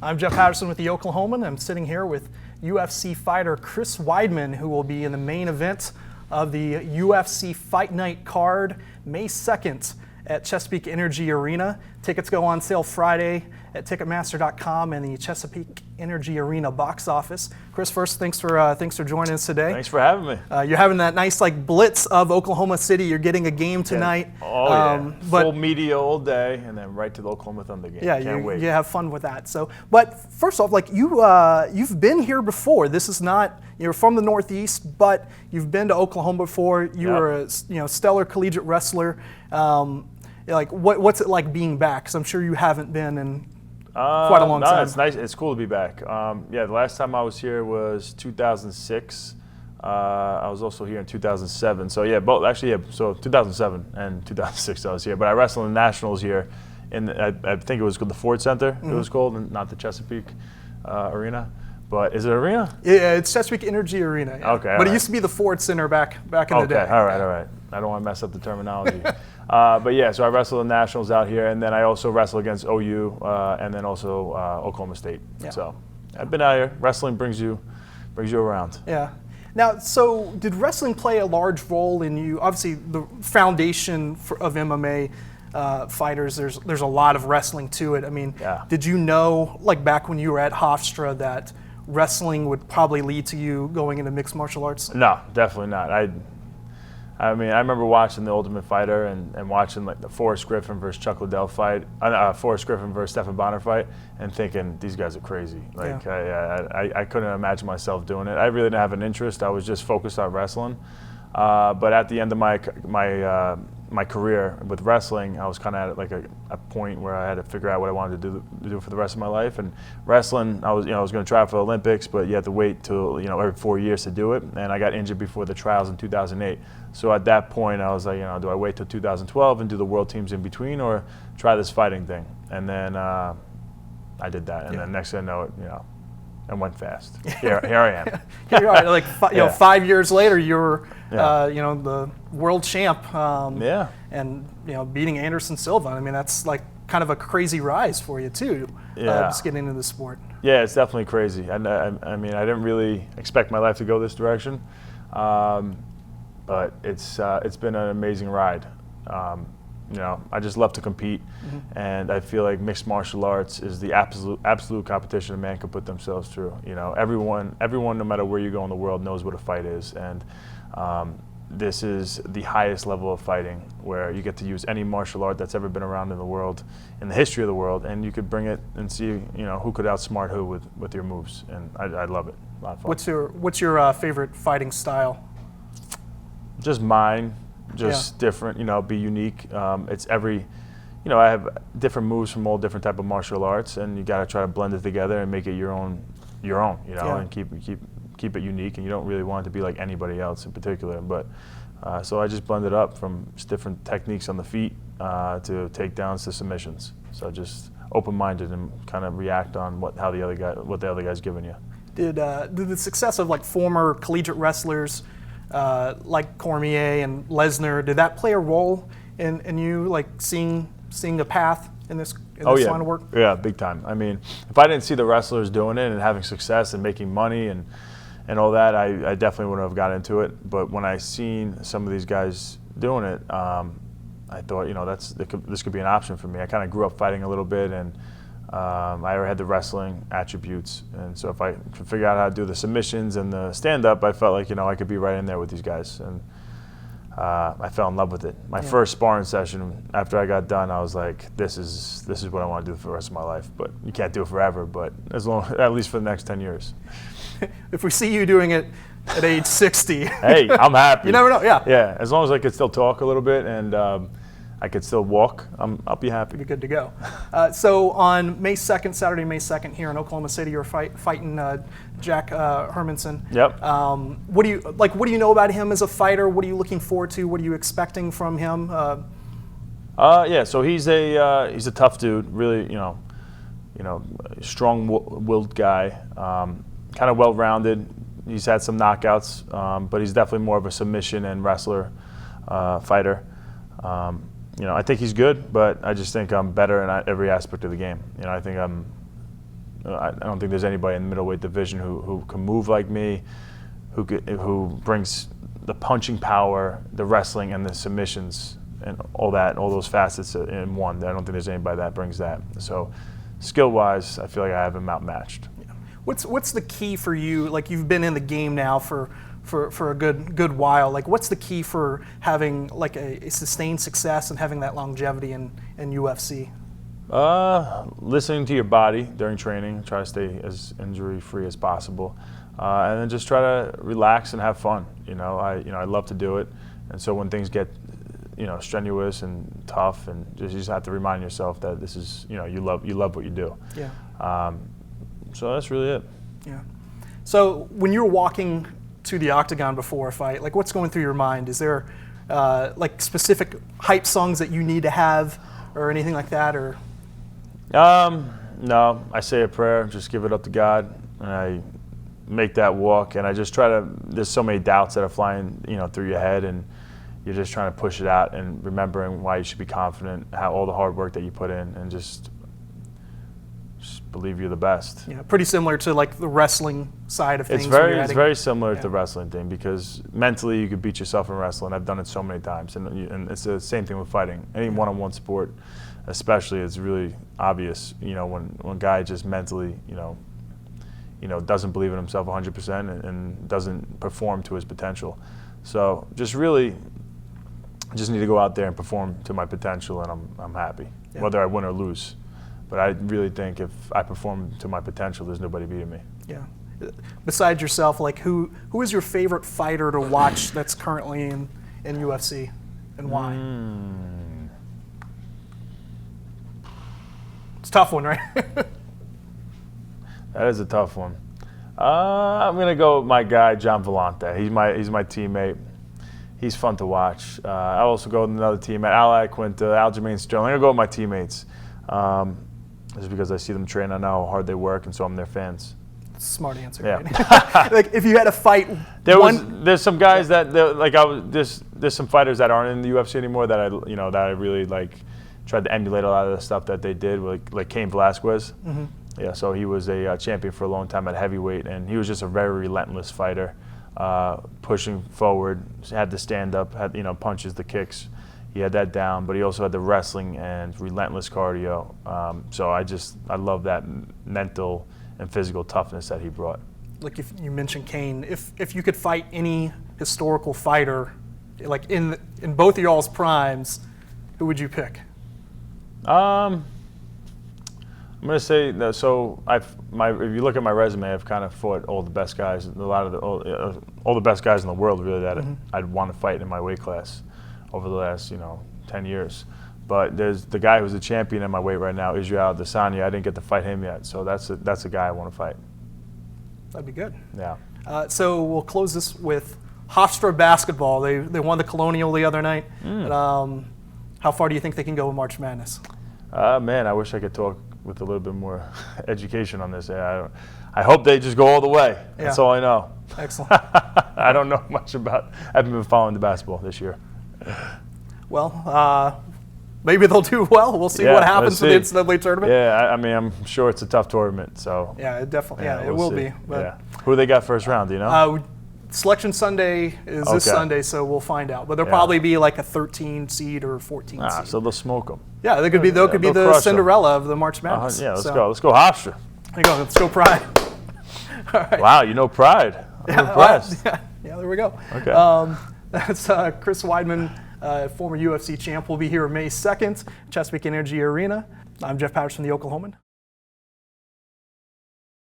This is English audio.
I'm Jeff Patterson with the Oklahoman. I'm sitting here with UFC fighter Chris Weidman, who will be in the main event of the UFC Fight Night card May 2nd at Chesapeake Energy Arena. Tickets go on sale Friday at Ticketmaster.com and the Chesapeake Energy Arena box office. Chris, first, thanks for joining us today. Thanks for having me. You're having that nice blitz of Oklahoma City. You're getting a game tonight. Yeah. Oh yeah, full media all day, and then right to the Oklahoma Thunder game. Yeah, Can't wait. You have fun with that. So, but first off, you've been here before. This is not, you're from the Northeast, but you've been to Oklahoma before. You were a stellar collegiate wrestler. What's it like being back? Because I'm sure you haven't been in quite a long time. It's nice. It's cool to be back. The last time I was here was 2006. I was also here in 2007. So yeah, both actually. Yeah, so 2007 and 2006 I was here. But I wrestled in nationals here, I think it was called the Ford Center. Mm-hmm. It was called, and not the Chesapeake Arena. But is it arena? Yeah, it's Chesapeake Energy Arena. Yeah. Okay. But it used to be the Ford Center back in the day. Okay. All right. I don't want to mess up the terminology. But yeah, so I wrestled in nationals out here, and then I also wrestled against OU, and then also Oklahoma State. Yeah. So I've been out here. Wrestling brings you around. Yeah. Now, so did wrestling play a large role in you? Obviously, the foundation of MMA fighters, there's a lot of wrestling to it. I mean, Did you know, back when you were at Hofstra, that wrestling would probably lead to you going into mixed martial arts? No, definitely not. I remember watching The Ultimate Fighter and watching the Forrest Griffin versus Chuck Liddell fight, Forrest Griffin versus Stephen Bonner fight, and thinking these guys are crazy. I couldn't imagine myself doing it. I really didn't have an interest. I was just focused on wrestling. But at the end of my career with wrestling, I was kind of at a point where I had to figure out what I wanted to do for the rest of my life. And wrestling, I was going to try for the Olympics, but you had to wait till every 4 years to do it. And I got injured before the trials in 2008. So at that point, I was like, do I wait till 2012 and do the world teams in between, or try this fighting thing? And then I did that, and then next thing I know it, it went fast. Here I am. Here you are. 5 years later, you're the world champ. And beating Anderson Silva. I mean, that's kind of a crazy rise for you too. Just getting into the sport. Yeah, it's definitely crazy. And I didn't really expect my life to go this direction, but it's been an amazing ride. I just love to compete, and I feel like mixed martial arts is the absolute competition a man can put themselves through. Everyone, no matter where you go in the world, knows what a fight is, and this is the highest level of fighting, where you get to use any martial art that's ever been around in the world, in the history of the world, and you could bring it and see, who could outsmart who with your moves, and I love it. A lot of fun. What's your favorite fighting style? Just mine. Different, be unique. It's I have different moves from all different type of martial arts, and you got to try to blend it together and make it your own, and keep it unique. And you don't really want it to be like anybody else in particular. But so I just blend it up from different techniques on the feet to takedowns to submissions. So just open-minded and kind of react on what the other guy's giving you. Did the success of former collegiate wrestlers like Cormier and Lesnar, did that play a role in you seeing a path in this line of work? Yeah, big time. I mean, if I didn't see the wrestlers doing it and having success and making money and all that, I definitely wouldn't have got into it. But when I seen some of these guys doing it, I thought, this could be an option for me. I kind of grew up fighting a little bit, and I already had the wrestling attributes, and so if I could figure out how to do the submissions and the stand-up, I felt like I could be right in there with these guys, and I fell in love with it. My first sparring session after I got done, I was like, this is what I want to do for the rest of my life. But you can't do it forever, but at least for the next 10 years. If we see you doing it at age 60, hey, I'm happy. You never know. Yeah, as long as I could still talk a little bit and I could still walk, I'll be happy. Be good to go. So on Saturday, May 2nd, here in Oklahoma City, you're fighting Jack Hermanson. Yep. What do you know about him as a fighter? What are you looking forward to? What are you expecting from him? So he's a tough dude. Really, strong-willed guy. Kind of well-rounded. He's had some knockouts, but he's definitely more of a submission and wrestler fighter. I think he's good, but I just think I'm better in every aspect of the game. I think I'm I don't think there's anybody in the middleweight division who can move like me, who brings the punching power, the wrestling, and the submissions, and all those facets in one. I don't think there's anybody that brings that. So, skill-wise, I feel like I have him outmatched. Yeah. What's the key for you? Like, you've been in the game now for a good while. Like, what's the key for having like a sustained success and having that longevity in UFC? Listening to your body during training, try to stay as injury-free as possible, and then just try to relax and have fun. I love to do it, and so when things get strenuous and tough, and you just have to remind yourself that this is you love what you do. Yeah. So that's really it. Yeah. So when you're walking to the octagon before a fight, like, what's going through your mind? Is there like specific hype songs that you need to have, or anything like that, or? No, I say a prayer, just give it up to God, and I make that walk, and I just try to. There's so many doubts that are flying, through your head, and you're just trying to push it out and remembering why you should be confident, how all the hard work that you put in, and just believe you're the best. Yeah, pretty similar to like the wrestling side of things. It's very similar to the wrestling thing, because mentally you could beat yourself in wrestling. I've done it so many times, and it's the same thing with fighting. Any one-on-one sport, especially, it's really obvious. When a guy just mentally, doesn't believe in himself 100% and doesn't perform to his potential. So just need to go out there and perform to my potential, and I'm happy, whether I win or lose. But I really think if I perform to my potential, there's nobody beating me. Yeah. Besides yourself, like, who is your favorite fighter to watch that's currently in UFC, and why? It's a tough one, right? That is a tough one. I'm gonna go with my guy John Vellante. He's my teammate. He's fun to watch. I also go with another teammate, Al Quinta, Aljamain Sterling. I'm gonna go with my teammates. Just because I see them train, I know how hard they work, and so I'm their fans. Smart answer. Yeah. Right? Like, if you had to fight, there's some guys there's some fighters that aren't in the UFC anymore that I really like. Tried to emulate a lot of the stuff that they did, like Cain Velasquez. Mm-hmm. Yeah, so he was a champion for a long time at heavyweight, and he was just a very relentless fighter, pushing forward. Had the stand up, had punches, the kicks. He had that down, but he also had the wrestling and relentless cardio. So I love that mental and physical toughness that he brought. Like, if you mentioned Cain, if you could fight any historical fighter, like in both of y'all's primes, who would you pick? I'm gonna say that. So if you look at my resume, I've kind of fought all the best guys, all the best guys in the world, really, that I'd want to fight in my weight class over the last 10 years. But there's the guy who's a champion in my weight right now, Israel Adesanya. I didn't get to fight him yet, so that's a guy I want to fight. That'd be good. Yeah. So we'll close this with Hofstra basketball. They won the Colonial the other night. How far do you think they can go with March Madness? Man, I wish I could talk with a little bit more education on this. I hope they just go all the way. Yeah. That's all I know. Excellent. I don't know much about. I haven't been following the basketball this year. Well, maybe they'll do well. We'll see what happens in the NCAA tournament. Yeah, I'm sure it's a tough tournament. So yeah, it definitely. Yeah, it will be. But who they got first round? Do you know? Selection Sunday is this Sunday, so we'll find out. But there'll probably be like a 13 seed or 14 seed. So they'll smoke them. Yeah, they could be the Cinderella of the March Madness. Yeah, let's go. Let's go Hofstra. There you go. Let's go Pride. All right. Wow, Pride. I'm impressed. Yeah, there we go. Okay. That's Chris Weidman, former UFC champ, will be here May 2nd, Chesapeake Energy Arena. I'm Jeff Patterson, the Oklahoman.